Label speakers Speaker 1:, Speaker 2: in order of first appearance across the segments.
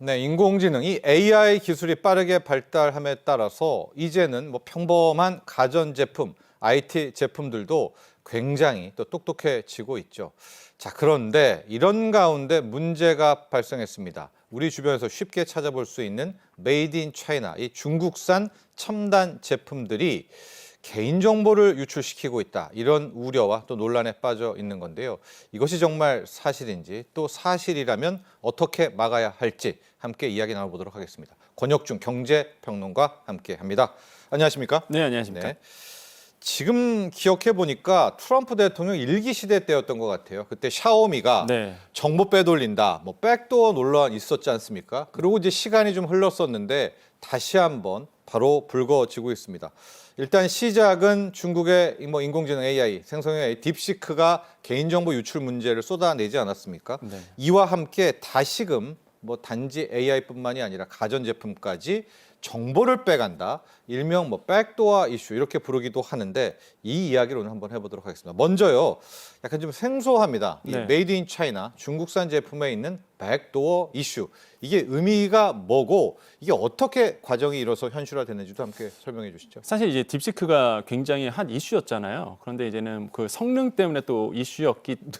Speaker 1: 네, 인공지능, 이 AI 기술이 빠르게 발달함에 따라서 이제는 뭐 평범한 가전제품, IT 제품들도 굉장히 또 똑똑해지고 있죠. 자, 그런데 이런 가운데 문제가 발생했습니다. 우리 주변에서 쉽게 찾아볼 수 있는 메이드 인 차이나, 이 중국산 첨단 제품들이 개인정보를 유출시키고 있다. 이런 우려와 또 논란에 빠져 있는 건데요. 이것이 정말 사실인지 또 사실이라면 어떻게 막아야 할지 함께 이야기 나눠보도록 하겠습니다. 권혁중 경제평론가 함께합니다. 안녕하십니까?
Speaker 2: 네, 안녕하십니까?
Speaker 1: 네. 지금 기억해 보니까 트럼프 대통령 일기 시대 때였던 것 같아요. 그때 샤오미가
Speaker 2: 네.
Speaker 1: 정보 빼돌린다, 뭐 백도어 논란 있었지 않습니까? 그리고 이제 시간이 좀 흘렀었는데 다시 한번 바로 불거지고 있습니다. 일단 시작은 중국의 뭐 인공지능 AI, 생성형 AI, 딥시크가 개인정보 유출 문제를 쏟아내지 않았습니까?
Speaker 2: 네.
Speaker 1: 이와 함께 다시금 뭐 단지 AI뿐만이 아니라 가전제품까지 정보를 빼간다. 일명 뭐 백도어 이슈 이렇게 부르기도 하는데 이 이야기를 오늘 한번 해보도록 하겠습니다. 먼저요, 약간 좀 생소합니다. 이
Speaker 2: 네.
Speaker 1: 메이드 인 차이나 중국산 제품에 있는 백도어 이슈, 이게 의미가 뭐고 이게 어떻게 과정이 이뤄서 현실화됐는지도 함께 설명해 주시죠.
Speaker 2: 사실 이제 딥시크가 굉장히 핫 이슈였잖아요. 그런데 이제는 그 성능 때문에 또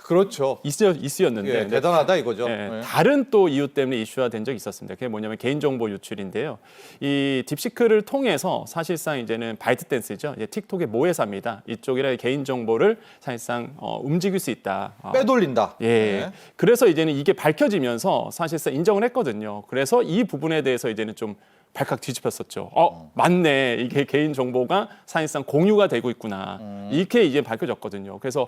Speaker 1: 그렇죠.
Speaker 2: 이슈였는데
Speaker 1: 예, 대단하다 이거죠.
Speaker 2: 예,
Speaker 1: 예.
Speaker 2: 다른 또 이유 때문에 이슈화 된 적이 있었습니다. 그게 뭐냐면 개인정보 유출인데요. 이 딥시크를 통해서 사실상 이제는 바이트댄스죠. 이제 틱톡의 모회사입니다. 이쪽이라 개인정보를 사실상 움직일 수 있다.
Speaker 1: 빼돌린다.
Speaker 2: 예.
Speaker 1: 네.
Speaker 2: 그래서 이제는 이게 밝혀지면서 사실상 인정을 했거든요. 그래서 이 부분에 대해서 이제는 좀 발칵 뒤집혔었죠. 맞네. 이게 개인 정보가 사실상 공유가 되고 있구나. 이렇게 이제 밝혀졌거든요. 그래서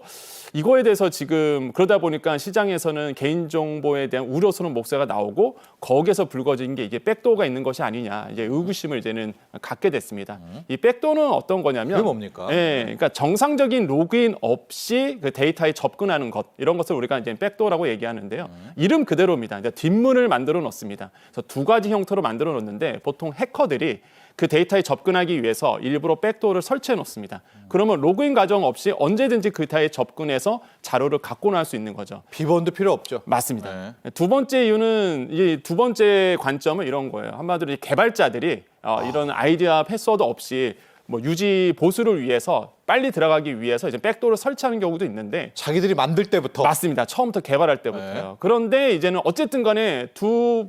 Speaker 2: 이거에 대해서 지금 그러다 보니까 시장에서는 개인 정보에 대한 우려스러운 목소리가 나오고 거기에서 불거진 게 이게 백도어가 있는 것이 아니냐. 이제 의구심을 이제는 갖게 됐습니다. 이 백도어는 어떤 거냐면
Speaker 1: 그게 뭡니까?
Speaker 2: 예. 그러니까 정상적인 로그인 없이 그 데이터에 접근하는 것, 이런 것을 우리가 이제 백도어라고 얘기하는데요. 이름 그대로입니다. 이제 뒷문을 만들어 놓습니다. 그래서 두 가지 형태로 만들어 놓는데 보통 해커들이 그 데이터에 접근하기 위해서 일부러 백도어를 설치해 놓습니다. 그러면 로그인 과정 없이 언제든지 그 데이터에 접근해서 자료를 갖고 나올 수 있는 거죠.
Speaker 1: 비번도 필요 없죠.
Speaker 2: 맞습니다. 두 번째 이유는 이 두 번째 관점은 이런 거예요. 한마디로 이 개발자들이 이런 아이디어 패스워드 없이 뭐 유지 보수를 위해서 빨리 들어가기 위해서 이제 백도어를 설치하는 경우도 있는데
Speaker 1: 자기들이 만들 때부터.
Speaker 2: 맞습니다. 처음부터 개발할 때부터요.
Speaker 1: 네.
Speaker 2: 그런데 이제는 어쨌든 간에 두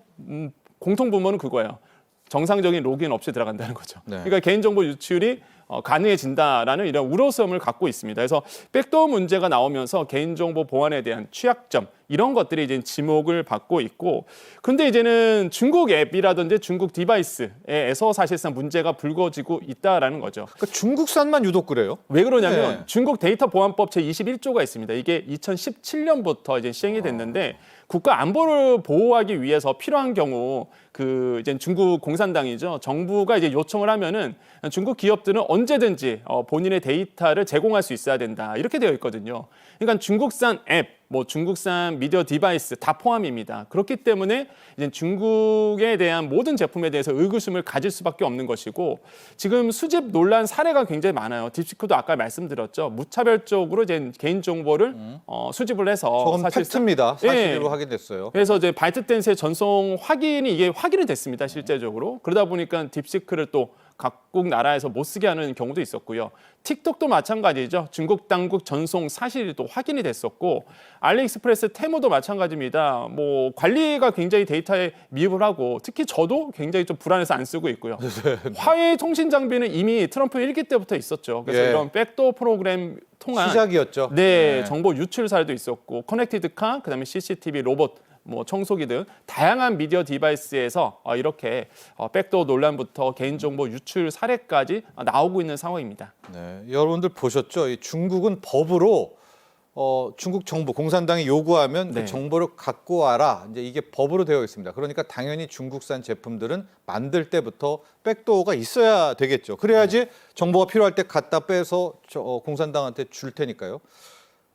Speaker 2: 공통 부분은 그거예요. 정상적인 로그인 없이 들어간다는 거죠.
Speaker 1: 네.
Speaker 2: 그러니까 개인정보 유출이 가능해진다라는 이런 우려성을 갖고 있습니다. 그래서 백도어 문제가 나오면서 개인정보 보안에 대한 취약점 이런 것들이 이제 지목을 받고 있고, 근데 이제는 중국 앱이라든지 중국 디바이스에서 사실상 문제가 불거지고 있다라는 거죠.
Speaker 1: 그러니까 중국산만 유독 그래요.
Speaker 2: 왜 그러냐면
Speaker 1: 네.
Speaker 2: 중국 데이터 보안법 제21조가 있습니다. 이게 2017년부터 이제 시행이 됐는데 국가 안보를 보호하기 위해서 필요한 경우 그 이제 중국 공산당이죠. 정부가 이제 요청을 하면은 중국 기업들은 언제든지 본인의 데이터를 제공할 수 있어야 된다. 이렇게 되어 있거든요. 그러니까 중국산 앱, 뭐 중국산 미디어 디바이스 다 포함입니다. 그렇기 때문에 이제 중국에 대한 모든 제품에 대해서 의구심을 가질 수밖에 없는 것이고, 지금 수집 논란 사례가 굉장히 많아요. 딥시크도 아까 말씀드렸죠. 무차별적으로 이제 개인 정보를 수집을 해서
Speaker 1: 저건 팩트입니다. 사실로
Speaker 2: 예.
Speaker 1: 확인됐어요.
Speaker 2: 그래서 이제 바이트댄스의 전송 이게 확인이 됐습니다. 실제적으로. 그러다 보니까 딥시크를 또 각국 나라에서 못 쓰게 하는 경우도 있었고요. 틱톡도 마찬가지죠. 중국 당국 전송 사실이 또 확인이 됐었고, 알리익스프레스 테무도 마찬가지입니다. 뭐 관리가 굉장히 데이터에 미흡을 하고, 특히 저도 굉장히 좀 불안해서 안 쓰고 있고요. 화웨이 통신 장비는 이미 트럼프 1기 때부터 있었죠. 그래서
Speaker 1: 예.
Speaker 2: 이런 백도어 프로그램 통한
Speaker 1: 시작이었죠.
Speaker 2: 네, 정보 유출 사례도 있었고, 커넥티드 카, 그다음에 CCTV, 로봇, 뭐 청소기 등 다양한 미디어 디바이스에서 이렇게 백도어 논란부터 개인정보 유출 사례까지 나오고 있는 상황입니다.
Speaker 1: 네, 여러분들 보셨죠? 이 중국은 법으로 중국 정부 공산당이 요구하면
Speaker 2: 네.
Speaker 1: 그 정보를 갖고 와라. 이제 이게 법으로 되어 있습니다. 그러니까 당연히 중국산 제품들은 만들 때부터 백도어가 있어야 되겠죠. 그래야지 정보가 필요할 때 갖다 빼서 공산당한테 줄 테니까요.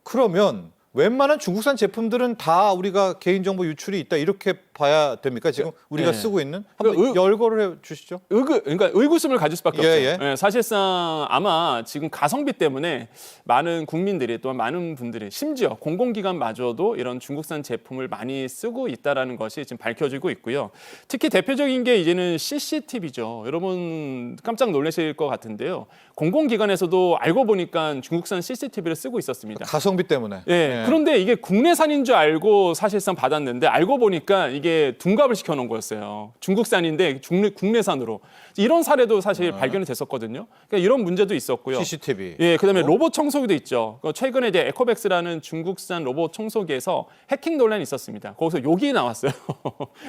Speaker 1: 그러면 웬만한 중국산 제품들은 다 우리가 개인정보 유출이 있다 이렇게 봐야 됩니까? 지금 우리가
Speaker 2: 네.
Speaker 1: 쓰고 있는 한번
Speaker 2: 그러니까
Speaker 1: 열거를 해 주시죠.
Speaker 2: 그러니까 의구심을 가질 수밖에
Speaker 1: 예,
Speaker 2: 없죠. 예, 사실상 아마 지금 가성비 때문에 많은 국민들이 또한 많은 분들이 심지어 공공기관마저도 이런 중국산 제품을 많이 쓰고 있다라는 것이 지금 밝혀지고 있고요. 특히 대표적인 게 이제는 CCTV죠. 여러분 깜짝 놀라실 것 같은데요. 공공기관에서도 알고 보니까 중국산 CCTV를 쓰고 있었습니다.
Speaker 1: 가성비 때문에.
Speaker 2: 예. 그런데 이게 국내산인 줄 알고 사실상 받았는데 알고 보니까 이게 둔갑을 시켜놓은 거였어요. 중국산인데 국내산으로. 이런 사례도 사실 발견이 됐었거든요. 그러니까 이런 문제도 있었고요.
Speaker 1: CCTV.
Speaker 2: 예, 그다음에 로봇 청소기도 있죠. 최근에 이제 에코백스라는 중국산 로봇 청소기에서 해킹 논란이 있었습니다. 거기서 욕이 나왔어요.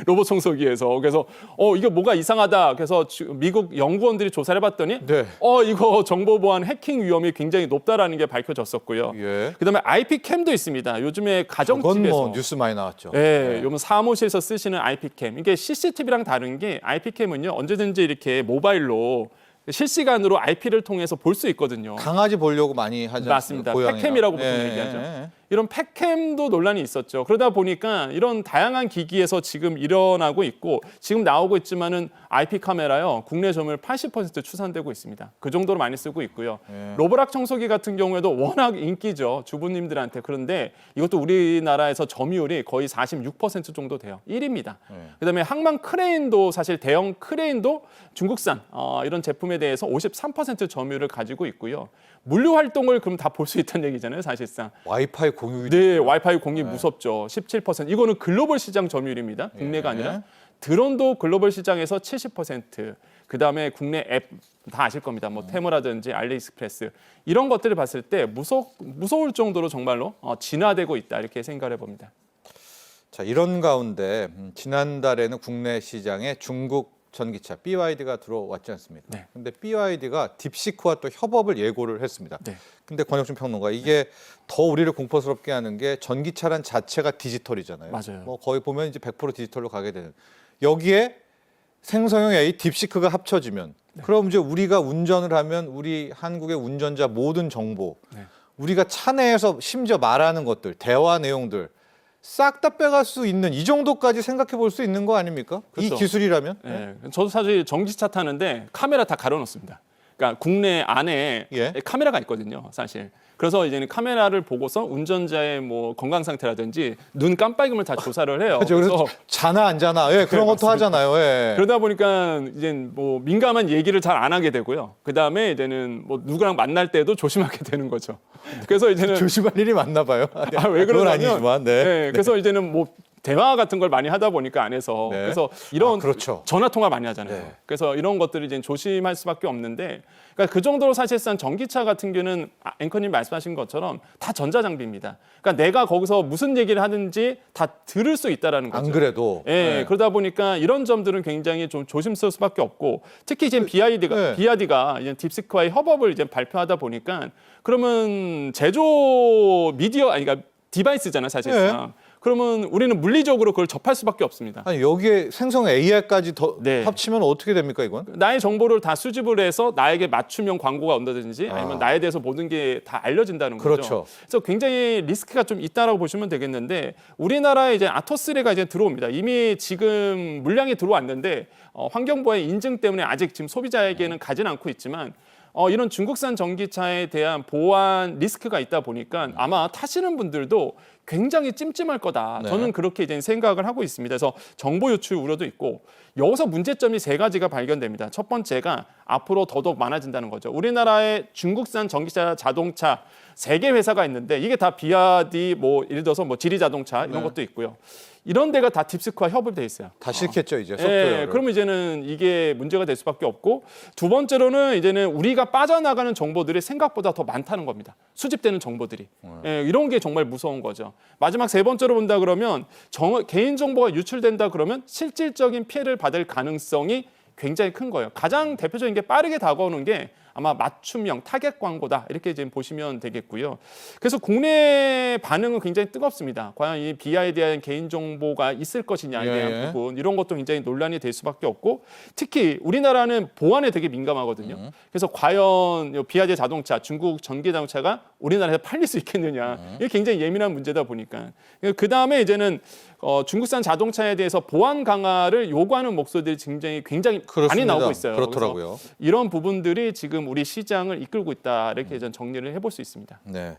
Speaker 2: 로봇 청소기에서. 그래서 이게 뭐가 이상하다. 그래서 미국 연구원들이 조사를 해봤더니
Speaker 1: 네.
Speaker 2: 이거 정보 보안 해킹 위험이 굉장히 높다라는 게 밝혀졌었고요.
Speaker 1: 예.
Speaker 2: 그다음에 IP 캠도 있습니다. 요즘에
Speaker 1: 그건
Speaker 2: 가정집에서
Speaker 1: 뭐 뉴스 많이 나왔죠.
Speaker 2: 예, 요즘 사무실에서 쓰시는 IP캠. 이게 CCTV랑 다른 게 IP캠은요. 언제든지 이렇게 모바일로 실시간으로 IP를 통해서 볼 수 있거든요.
Speaker 1: 강아지 보려고 많이 하지
Speaker 2: 맞습니다.
Speaker 1: 고양이랑.
Speaker 2: 팩캠이라고 보통
Speaker 1: 예,
Speaker 2: 얘기하죠.
Speaker 1: 예.
Speaker 2: 이런 팩캠도 논란이 있었죠. 그러다 보니까 이런 다양한 기기에서 지금 일어나고 있고 지금 나오고 있지만은 IP 카메라요. 국내 점유율 80% 추산되고 있습니다. 그 정도로 많이 쓰고 있고요.
Speaker 1: 예.
Speaker 2: 로보락 청소기 같은 경우에도 워낙 인기죠. 주부님들한테. 그런데 이것도 우리나라에서 점유율이 거의 46% 정도 돼요. 1위입니다. 그다음에 항만 크레인도 사실 대형 크레인도 중국산 이런 제품에 대해서 53% 점유율을 가지고 있고요. 물류 활동을 그럼 다 볼 수 있다는 얘기잖아요, 사실상.
Speaker 1: 와이파이 공유.
Speaker 2: 네, 와이파이 공유 무섭죠. 17%. 이거는 글로벌 시장 점유율입니다. 국내가 아니라. 드론도 글로벌 시장에서 70%. 그다음에 국내 앱 다 아실 겁니다. 뭐 테무라든지 알리익스프레스 이런 것들을 봤을 때 무서울 정도로 정말로 진화되고 있다 이렇게 생각을 해봅니다.
Speaker 1: 자, 이런 가운데 지난달에는 국내 시장에 중국 전기차 BYD가 들어왔지 않습니까?
Speaker 2: 네.
Speaker 1: 근데 BYD가 딥시크와 또 협업을 예고를 했습니다.
Speaker 2: 네.
Speaker 1: 근데 권혁준 평론가 이게 더 우리를 공포스럽게 하는 게 전기차란 자체가 디지털이잖아요.
Speaker 2: 맞아요.
Speaker 1: 뭐 거의 보면 이제 100% 디지털로 가게 되는. 여기에 생성형 AI 딥시크가 합쳐지면 그럼 이제 우리가 운전을 하면 우리 한국의 운전자 모든 정보, 우리가 차 내에서 심지어 말하는 것들, 대화 내용들 싹 다 빼갈 수 있는 이 정도까지 생각해 볼 수 있는 거 아닙니까?
Speaker 2: 그렇죠.
Speaker 1: 이 기술이라면?
Speaker 2: 네. 저도 사실 전기차 타는데 카메라 다 가려놓습니다. 그러니까 국내 안에
Speaker 1: 예.
Speaker 2: 카메라가 있거든요, 사실. 그래서 이제는 카메라를 보고서 운전자의 뭐 건강 상태라든지 눈 깜빡임을 다 조사를 해요.
Speaker 1: 그래서 자나 안 자나, 예, 그런 것도 하잖아요. 예.
Speaker 2: 그러다 보니까 이제 뭐 민감한 얘기를 잘 안 하게 되고요. 그 다음에 이제는 뭐 누구랑 만날 때도 조심하게 되는 거죠. 그래서 이제는
Speaker 1: 조심할 일이 많나 봐요.
Speaker 2: 왜
Speaker 1: 그건
Speaker 2: 그러냐면
Speaker 1: 아니지만, 네.
Speaker 2: 네, 그래서 이제는 뭐 대화 같은 걸 많이 하다 보니까 안에서
Speaker 1: 네.
Speaker 2: 그래서 이런
Speaker 1: 그렇죠.
Speaker 2: 전화 통화 많이 하잖아요.
Speaker 1: 네.
Speaker 2: 그래서 이런 것들을 이제 조심할 수밖에 없는데, 그러니까 그 정도로 사실상 전기차 같은 경우는 앵커님 말씀하신 것처럼 다 전자장비입니다. 그러니까 내가 거기서 무슨 얘기를 하든지 다 들을 수 있다라는 거죠.
Speaker 1: 안 그래도.
Speaker 2: 예,
Speaker 1: 네.
Speaker 2: 그러다 보니까 이런 점들은 굉장히 좀 조심스러울 수밖에 없고, 특히 이제
Speaker 1: 네.
Speaker 2: BYD가 이제 딥시크와의 협업을 이제 발표하다 보니까 그러면 제조 그러니까 디바이스잖아요, 사실상.
Speaker 1: 네.
Speaker 2: 그러면 우리는 물리적으로 그걸 접할 수밖에 없습니다.
Speaker 1: 아니 여기에 생성 AI까지 더
Speaker 2: 네.
Speaker 1: 합치면 어떻게 됩니까 이건?
Speaker 2: 나의 정보를 다 수집을 해서 나에게 맞춤형 광고가 온다든지 아니면 나에 대해서 모든 게 다 알려진다는 거죠.
Speaker 1: 그렇죠.
Speaker 2: 그래서 굉장히 리스크가 좀 있다라고 보시면 되겠는데, 우리나라에 이제 아토3가 이제 들어옵니다. 이미 지금 물량이 들어왔는데 환경부의 인증 때문에 아직 지금 소비자에게는 가진 않고 있지만 이런 중국산 전기차에 대한 보안 리스크가 있다 보니까 아마 타시는 분들도 굉장히 찜찜할 거다.
Speaker 1: 네.
Speaker 2: 저는 그렇게 이제 생각을 하고 있습니다. 그래서 정보 유출 우려도 있고, 여기서 문제점이 세 가지가 발견됩니다. 첫 번째가 앞으로 더더욱 많아진다는 거죠. 우리나라의 중국산 전기차 자동차 3개 회사가 있는데 이게 다 비아디 뭐 예를 들어서 뭐 지리자동차 이런
Speaker 1: 네.
Speaker 2: 것도 있고요. 이런 데가 다 딥시크와 협업이 돼 있어요.
Speaker 1: 다 싫겠죠 이제 소프트웨어를.
Speaker 2: 그러면 이제는 이게 문제가 될 수밖에 없고, 두 번째로는 이제는 우리가 빠져나가는 정보들이 생각보다 더 많다는 겁니다. 수집되는 정보들이. 이런 게 정말 무서운 거죠. 마지막 세 번째로 본다 그러면 개인 정보가 유출된다 그러면 실질적인 피해를 받을 가능성이 굉장히 큰 거예요. 가장 대표적인 게 빠르게 다가오는 게 아마 맞춤형 타겟 광고다 이렇게 지금 보시면 되겠고요. 그래서 국내 반응은 굉장히 뜨겁습니다. 과연 이 BI에 대한 개인 정보가 있을 것이냐에 대한 부분, 이런 것도 굉장히 논란이 될 수밖에 없고, 특히 우리나라는 보안에 되게 민감하거든요. 그래서 과연 BID 자동차, 중국 전기 자동차가 우리나라에서 팔릴 수 있겠느냐. 이게 굉장히 예민한 문제다 보니까. 그 다음에 이제는 중국산 자동차에 대해서 보안 강화를 요구하는 목소리들이 굉장히
Speaker 1: 그렇습니다.
Speaker 2: 많이 나오고 있어요.
Speaker 1: 그렇더라고요.
Speaker 2: 그래서 이런 부분들이 지금 우리 시장을 이끌고 있다. 이렇게 전 정리를 해볼 수 있습니다.
Speaker 1: 네.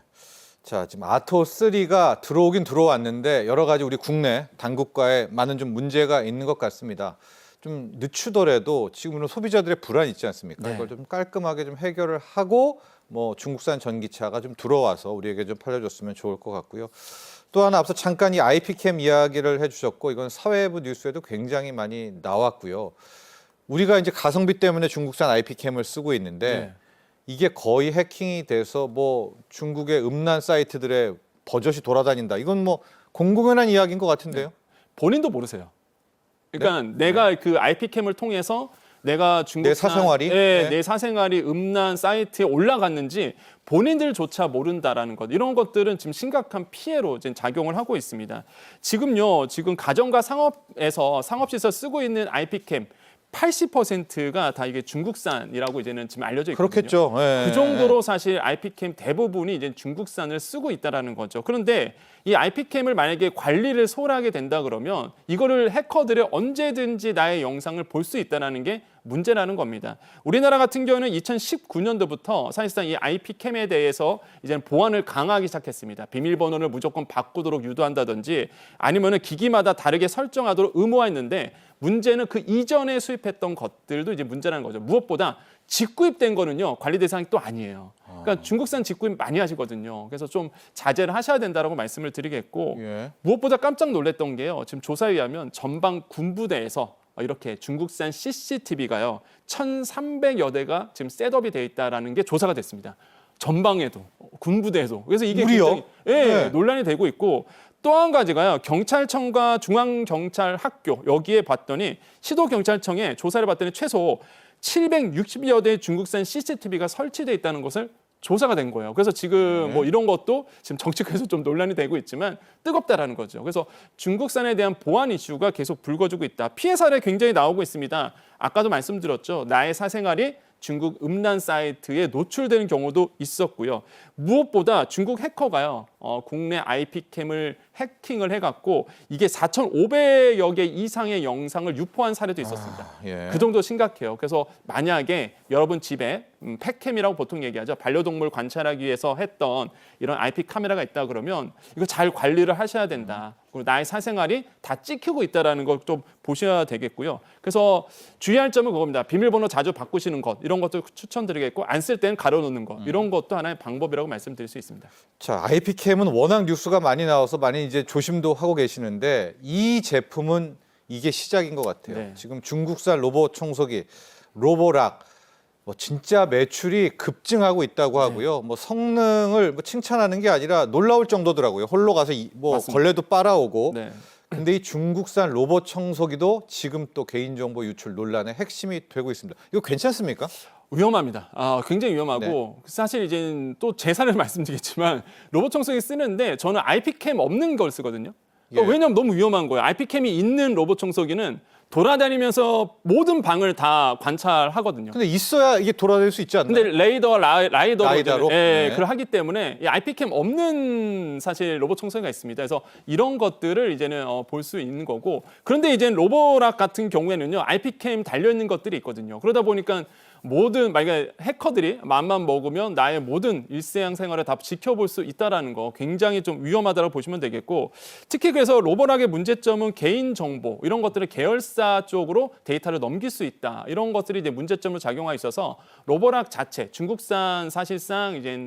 Speaker 1: 자, 지금 아토3가 들어오긴 들어왔는데 여러 가지 우리 국내 당국과의 많은 좀 문제가 있는 것 같습니다. 좀 늦추더라도 지금은 소비자들의 불안이 있지 않습니까?
Speaker 2: 네.
Speaker 1: 이걸 좀 깔끔하게 좀 해결을 하고 뭐 중국산 전기차가 좀 들어와서 우리에게 좀 팔려줬으면 좋을 것 같고요. 또 하나 앞서 잠깐 이 IP캠 이야기를 해주셨고 이건 사회부 뉴스에도 굉장히 많이 나왔고요. 우리가 이제 가성비 때문에 중국산 IP캠을 쓰고 있는데
Speaker 2: 네.
Speaker 1: 이게 거의 해킹이 돼서 뭐 중국의 음란 사이트들의 버젓이 돌아다닌다. 이건 뭐 공공연한 이야기인 것 같은데요.
Speaker 2: 본인도 모르세요. 그러니까 내가 그 IP캠을 통해서 내가 중국산
Speaker 1: 내 사생활이? 네.
Speaker 2: 내 사생활이 음란 사이트에 올라갔는지 본인들조차 모른다라는 것, 이런 것들은 지금 심각한 피해로 지금 작용을 하고 있습니다. 지금 가정과 상업시설 쓰고 있는 IP캠 80%가 다 이게 중국산이라고 이제는 지금 알려져 있거든요.
Speaker 1: 그렇겠죠. 예.
Speaker 2: 그 정도로 사실 IP캠 대부분이 이제 중국산을 쓰고 있다라는 거죠. 그런데 이 IP캠을 만약에 관리를 소홀하게 된다 그러면 이거를 해커들이 언제든지 나의 영상을 볼 수 있다라는 게 문제라는 겁니다. 우리나라 같은 경우는 2019년도부터 사실상 이 IP캠에 대해서 이제 보안을 강화하기 시작했습니다. 비밀번호를 무조건 바꾸도록 유도한다든지 아니면은 기기마다 다르게 설정하도록 의무화했는데 문제는 그 이전에 수입했던 것들도 이제 문제라는 거죠. 무엇보다 직구입된 거는요 관리 대상이 또 아니에요. 그러니까 중국산 직구입 많이 하시거든요. 그래서 좀 자제를 하셔야 된다라고 말씀을 드리겠고
Speaker 1: 예.
Speaker 2: 무엇보다 깜짝 놀랐던 게요. 지금 조사에 의하면 전방 군부대에서 이렇게 중국산 CCTV가요 1,300여 대가 지금 셋업이 돼 있다라는 게 조사가 됐습니다. 전방에도 군부대에도. 그래서 이게
Speaker 1: 우리요?
Speaker 2: 굉장히
Speaker 1: 네.
Speaker 2: 논란이 되고 있고 또 한 가지가요. 경찰청과 중앙경찰학교 여기에 봤더니 시도경찰청에 조사를 봤더니 최소 760여 대의 중국산 CCTV가 설치돼 있다는 것을 조사가 된 거예요. 그래서 지금 뭐 이런 것도 지금 정치권에서 좀 논란이 되고 있지만 뜨겁다라는 거죠. 그래서 중국산에 대한 보안 이슈가 계속 불거지고 있다. 피해 사례 굉장히 나오고 있습니다. 아까도 말씀드렸죠. 나의 사생활이 중국 음란 사이트에 노출되는 경우도 있었고요. 무엇보다 중국 해커가요. 국내 IP캠을 해킹을 해갖고 이게 4,500여 개 이상의 영상을 유포한 사례도 있었습니다.
Speaker 1: 예.
Speaker 2: 그 정도 심각해요. 그래서 만약에 여러분 집에 팩캠이라고 보통 얘기하죠. 반려동물 관찰하기 위해서 했던 이런 IP 카메라가 있다 그러면 이거 잘 관리를 하셔야 된다. 그리고 나의 사생활이 다 찍히고 있다는 걸 좀 보셔야 되겠고요. 그래서 주의할 점은 그겁니다. 비밀번호 자주 바꾸시는 것 이런 것도 추천드리겠고 안 쓸 때는 가려놓는 것 이런 것도 하나의 방법이라고 말씀드릴 수 있습니다.
Speaker 1: 자, IP캠은 워낙 뉴스가 많이 나와서 많이 이제 조심도 하고 계시는데 이 제품은 이게 시작인 것 같아요.
Speaker 2: 네.
Speaker 1: 지금 중국산 로봇 청소기 로보락 뭐 진짜 매출이 급증하고 있다고 하고요. 뭐 성능을 뭐 칭찬하는 게 아니라 놀라울 정도더라고요. 홀로 가서 뭐
Speaker 2: 맞습니다.
Speaker 1: 걸레도 빨아오고.
Speaker 2: 네.
Speaker 1: 근데 이 중국산 로봇 청소기도 지금 또 개인정보 유출 논란의 핵심이 되고 있습니다. 이거 괜찮습니까?
Speaker 2: 위험합니다. 굉장히 위험하고 사실 이제 또 제 사례를 말씀드리겠지만 로봇 청소기 쓰는데 저는 IP캠 없는 걸 쓰거든요. 그러니까
Speaker 1: 예.
Speaker 2: 왜냐하면 너무 위험한 거예요. IP캠이 있는 로봇 청소기는 돌아다니면서 모든 방을 다 관찰하거든요.
Speaker 1: 근데 있어야 이게 돌아다닐 수 있지 않나요?
Speaker 2: 근데 라이더로
Speaker 1: 라이더로? 네.
Speaker 2: 그걸 하기 때문에 이 IP캠 없는 사실 로봇 청소기가 있습니다. 그래서 이런 것들을 이제는 볼 수 있는 거고 그런데 이제 로보락 같은 경우에는요 IP캠 달려 있는 것들이 있거든요. 그러다 보니까 만약에 해커들이 맘만 먹으면 나의 모든 일상생활을 다 지켜볼 수 있다라는 거 굉장히 좀 위험하다고 보시면 되겠고 특히 그래서 로보락의 문제점은 개인정보 이런 것들을 계열사 쪽으로 데이터를 넘길 수 있다 이런 것들이 이제 문제점으로 작용하고 있어서 로보락 자체 중국산 사실상 이제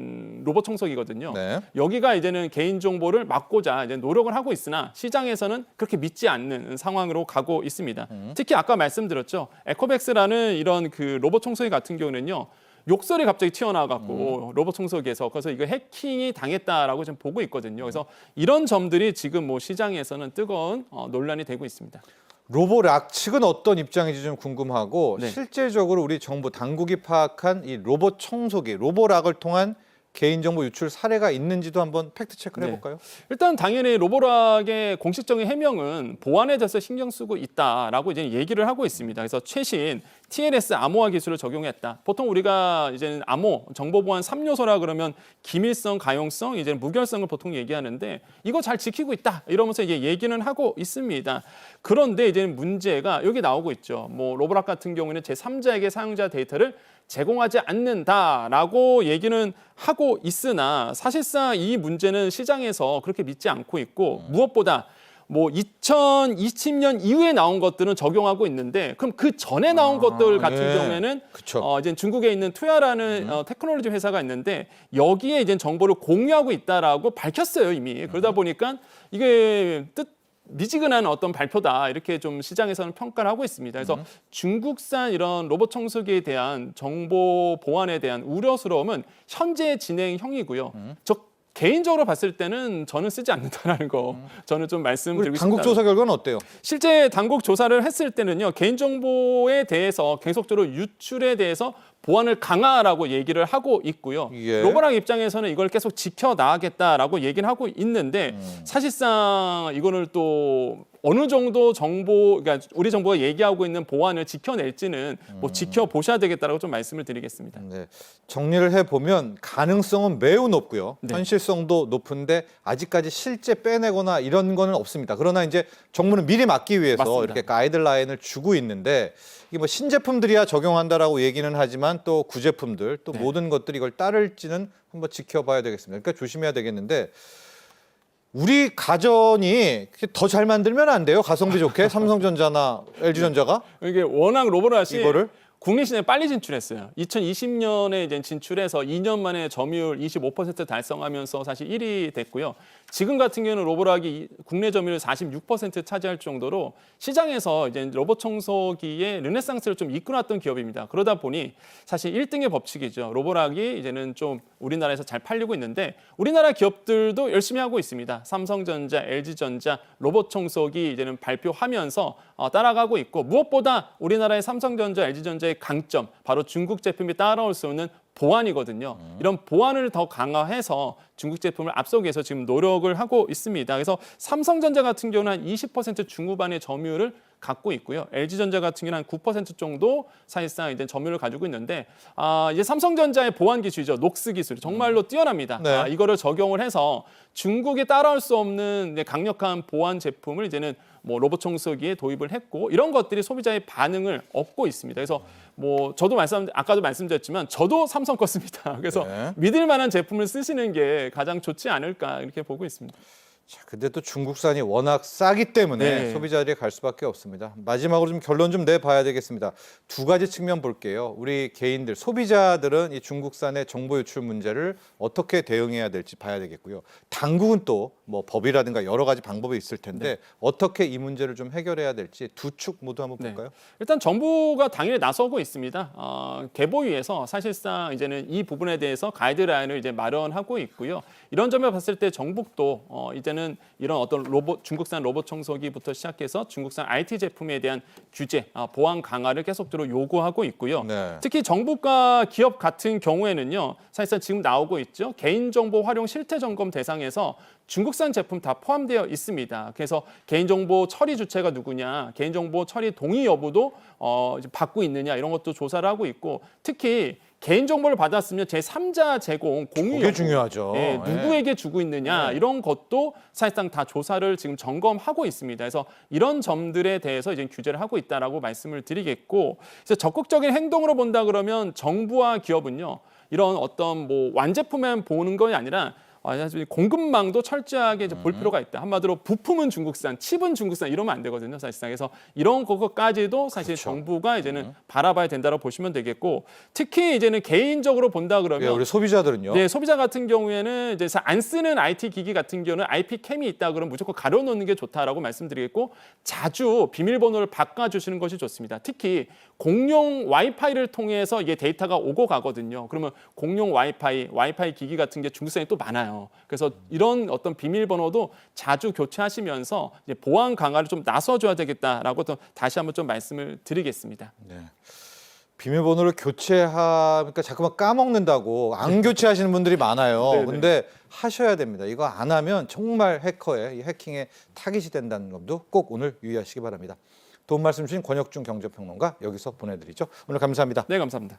Speaker 2: 로봇 청소기거든요.
Speaker 1: 네.
Speaker 2: 여기가 이제는 개인정보를 막고자 이제 노력을 하고 있으나 시장에서는 그렇게 믿지 않는 상황으로 가고 있습니다. 특히 아까 말씀드렸죠. 에코백스라는 이런 그 로봇 청소기 같은 경우는요. 욕설이 갑자기 튀어나와갖고 로봇 청소기에서 그래서 이거 해킹이 당했다라고 좀 보고 있거든요. 그래서 이런 점들이 지금 뭐 시장에서는 뜨거운 논란이 되고 있습니다.
Speaker 1: 로보락 측은 어떤 입장인지 좀 궁금하고
Speaker 2: 네.
Speaker 1: 실제적으로 우리 정부 당국이 파악한 이 로봇 청소기, 로보락을 통한 개인정보 유출 사례가 있는지도 한번 팩트 체크를
Speaker 2: 네.
Speaker 1: 해볼까요?
Speaker 2: 일단 당연히 로보락의 공식적인 해명은 보안에 대해서 신경 쓰고 있다라고 이제 얘기를 하고 있습니다. 그래서 최신 TLS 암호화 기술을 적용했다. 보통 우리가 이제 암호 정보 보안 3요소라 그러면 기밀성, 가용성, 이제 무결성을 보통 얘기하는데 이거 잘 지키고 있다 이러면서 이제 얘기는 하고 있습니다. 그런데 이제 문제가 여기 나오고 있죠. 뭐 로보락 같은 경우에는 제3자에게 사용자 데이터를 제공하지 않는다라고 얘기는 하고 있으나 사실상 이 문제는 시장에서 그렇게 믿지 않고 있고 무엇보다 뭐 2020년 이후에 나온 것들은 적용하고 있는데 그럼 그 전에 나온 것들 같은
Speaker 1: 네.
Speaker 2: 경우에는
Speaker 1: 그쵸.
Speaker 2: 이제 중국에 있는 투야라는 테크놀로지 회사가 있는데 여기에 이제 정보를 공유하고 있다라고 밝혔어요 이미. 그러다 보니까 이게 미지근한 어떤 발표다 이렇게 좀 시장에서는 평가를 하고 있습니다. 그래서 중국산 이런 로봇 청소기에 대한 정보 보안에 대한 우려스러움은 현재 진행형이고요. 저 개인적으로 봤을 때는 저는 쓰지 않는다라는 거 저는 좀
Speaker 1: 우리
Speaker 2: 말씀드리고
Speaker 1: 당국
Speaker 2: 싶습니다.
Speaker 1: 조사 결과는 어때요?
Speaker 2: 실제 당국 조사를 했을 때는요. 개인정보에 대해서 계속적으로 유출에 대해서 보안을 강화하라고 얘기를 하고 있고요.
Speaker 1: 예.
Speaker 2: 로보락 입장에서는 이걸 계속 지켜나가겠다라고 얘기를 하고 있는데 사실상 이거를 또 어느 정도 정보, 그러니까 우리 정부가 얘기하고 있는 보안을 지켜낼지는 뭐 지켜보셔야 되겠다라고 좀 말씀을 드리겠습니다.
Speaker 1: 네. 정리를 해보면 가능성은 매우 높고요.
Speaker 2: 네.
Speaker 1: 현실성도 높은데 아직까지 실제 빼내거나 이런 거는 없습니다. 그러나 이제 정부는 미리 막기 위해서
Speaker 2: 맞습니다.
Speaker 1: 이렇게 가이드라인을 주고 있는데 이게 뭐 신제품들이야 적용한다라고 얘기는 하지만 또 구제품들 또
Speaker 2: 네.
Speaker 1: 모든 것들이 이걸 따를지는 한번 지켜봐야 되겠습니다. 그러니까 조심해야 되겠는데 우리 가전이 더 잘 만들면 안 돼요? 가성비 좋게 삼성전자나 LG전자가
Speaker 2: 이게 워낙 로보락이
Speaker 1: 이거를
Speaker 2: 국내 시장에 빨리 진출했어요. 2020년에 이제 진출해서 2년 만에 점유율 25% 달성하면서 사실 1위 됐고요. 지금 같은 경우는 로보락이 국내 점유율 46% 차지할 정도로 시장에서 이제 로봇 청소기의 르네상스를 좀 이끌어왔던 기업입니다. 그러다 보니 사실 1등의 법칙이죠. 로보락이 이제는 좀 우리나라에서 잘 팔리고 있는데 우리나라 기업들도 열심히 하고 있습니다. 삼성전자, LG전자 로봇 청소기 이제는 발표하면서 따라가고 있고 무엇보다 우리나라의 삼성전자, LG전자의 강점 바로 중국 제품이 따라올 수 없는 보안이거든요. 이런 보안을 더 강화해서 중국 제품을 앞서기 위해서 지금 노력을 하고 있습니다. 그래서 삼성전자 같은 경우는 한 20% 중후반의 점유율을 갖고 있고요. LG전자 같은 경우는 한 9% 정도 사실상 이제 점유율을 가지고 있는데 이제 삼성전자의 보안 기술이죠. 녹스 기술 정말로 뛰어납니다.
Speaker 1: 네.
Speaker 2: 이거를 적용을 해서 중국에 따라올 수 없는 이제 강력한 보안 제품을 이제는 뭐 로봇 청소기에 도입을 했고 이런 것들이 소비자의 반응을 얻고 있습니다. 그래서 뭐 저도 아까도 말씀드렸지만 저도 삼성 거 씁니다. 그래서
Speaker 1: 네.
Speaker 2: 믿을 만한 제품을 쓰시는 게 가장 좋지 않을까 이렇게 보고 있습니다.
Speaker 1: 자, 근데 또 중국산이 워낙 싸기 때문에
Speaker 2: 네.
Speaker 1: 소비자들이 갈 수밖에 없습니다. 마지막으로 좀 결론 좀 내봐야 되겠습니다. 두 가지 측면 볼게요. 우리 개인들, 소비자들은 이 중국산의 정보 유출 문제를 어떻게 대응해야 될지 봐야 되겠고요. 당국은 또 뭐 법이라든가 여러 가지 방법이 있을 텐데 어떻게 이 문제를 좀 해결해야 될지 두 축 모두 한번
Speaker 2: 네.
Speaker 1: 볼까요?
Speaker 2: 일단 정부가 당연히 나서고 있습니다. 개보위에서 사실상 이제는 이 부분에 대해서 가이드라인을 이제 마련하고 있고요. 이런 점을 봤을 때 정부도 이제는 이런 어떤 중국산 로봇 청소기부터 시작해서 중국산 IT 제품에 대한 규제, 보안 강화를 계속적으로 요구하고 있고요.
Speaker 1: 네.
Speaker 2: 특히 정부가 기업 같은 경우에는요, 사실상 지금 나오고 있죠. 개인정보 활용 실태 점검 대상에서 중국산 제품 다 포함되어 있습니다. 그래서 개인정보 처리 주체가 누구냐, 개인정보 처리 동의 여부도 이제 받고 있느냐 이런 것도 조사를 하고 있고 특히 개인정보를 받았으면 제3자 제공 공유
Speaker 1: 그게
Speaker 2: 여부,
Speaker 1: 중요하죠.
Speaker 2: 예,
Speaker 1: 네.
Speaker 2: 누구에게 주고 있느냐 이런 것도 사실상 다 조사를 지금 점검하고 있습니다. 그래서 이런 점들에 대해서 이제 규제를 하고 있다라고 말씀을 드리겠고, 그래서 적극적인 행동으로 본다 그러면 정부와 기업은요 이런 어떤 뭐 완제품만 보는 것이 아니라 공급망도 철저하게 이제 볼 필요가 있다. 한마디로 부품은 중국산, 칩은 중국산 이러면 안 되거든요, 사실상. 그래서 이런 것까지도 사실
Speaker 1: 그렇죠.
Speaker 2: 정부가 이제는 바라봐야 된다고 보시면 되겠고, 특히 이제는 개인적으로 본다
Speaker 1: 예,
Speaker 2: 그러면
Speaker 1: 우리 소비자들은요.
Speaker 2: 네, 소비자 같은 경우에는 이제 안 쓰는 IT 기기 같은 경우는 IP 캠이 있다 그러면 무조건 가려놓는 게 좋다라고 말씀드리겠고 자주 비밀번호를 바꿔주시는 것이 좋습니다. 특히 공용 와이파이를 통해서 이게 데이터가 오고 가거든요. 그러면 공용 와이파이 기기 같은 게 중국산이 또 많아요. 그래서 이런 어떤 비밀번호도 자주 교체하시면서 이제 보안 강화를 좀 나서줘야 되겠다라고 또 다시 한번 좀 말씀을 드리겠습니다.
Speaker 1: 네. 비밀번호를 교체하니까 자꾸만 까먹는다고 안 교체하시는 분들이 많아요.
Speaker 2: 네네.
Speaker 1: 근데 하셔야 됩니다. 이거 안 하면 정말 해커의 이 해킹에 타깃이 된다는 점도 꼭 오늘 유의하시기 바랍니다. 도움 말씀 주신 권혁중 경제평론가 여기서 보내드리죠. 오늘 감사합니다.
Speaker 2: 네, 감사합니다.